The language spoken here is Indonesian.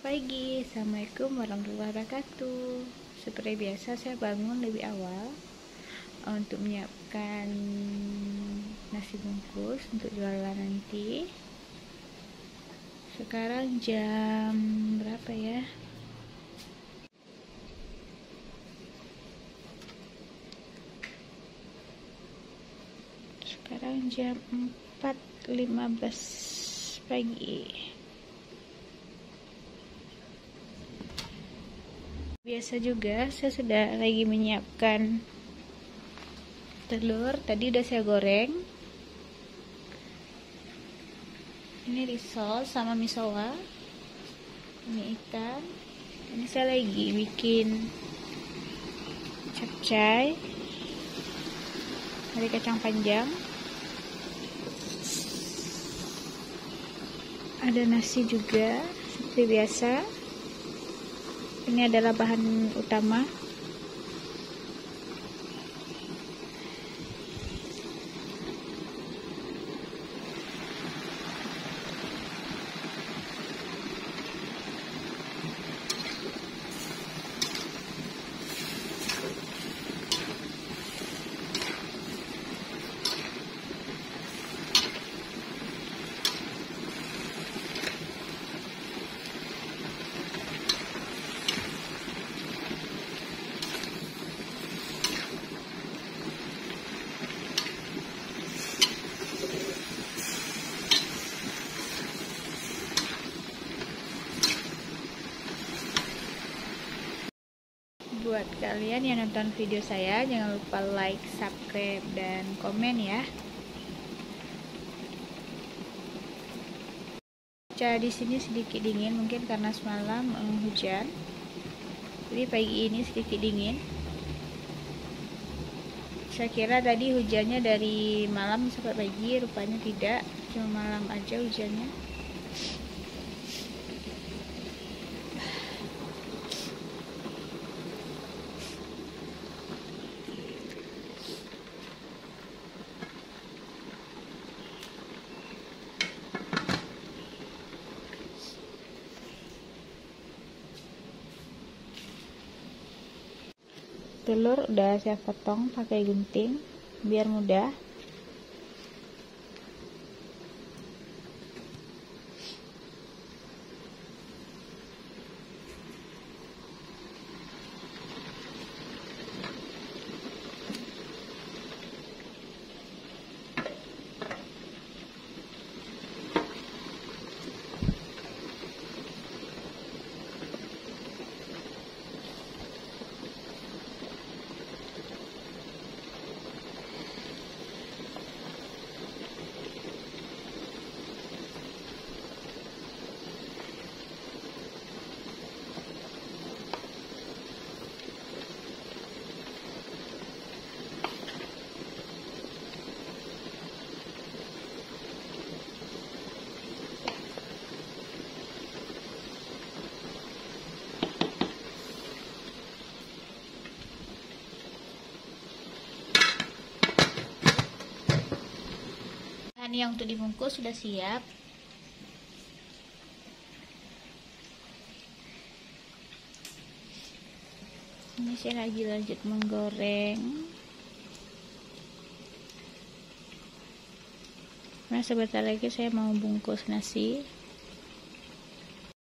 Pagi, assalamualaikum warahmatullahi wabarakatuh. Seperti biasa saya bangun lebih awal untuk menyiapkan nasi bungkus untuk jualan nanti. Sekarang jam berapa ya? Sekarang jam 4.15 pagi. Biasa juga saya sudah lagi menyiapkan telur. Tadi udah saya goreng. Ini risol sama misowa. Ini ikan. Ini saya lagi bikin capcay dari kacang panjang. Ada nasi juga seperti biasa. Ini adalah bahan utama. Buat kalian yang nonton video saya, jangan lupa like, subscribe, dan komen ya. Cuaca di sini sedikit dingin, mungkin karena semalam hujan. Jadi pagi ini sedikit dingin. Saya kira tadi hujannya dari malam sampai pagi, rupanya tidak, cuma malam aja hujannya. Telur udah saya potong pakai gunting biar mudah. Yang untuk dibungkus sudah siap. Ini saya lagi lanjut menggoreng. Nah, sebentar lagi saya mau bungkus nasi.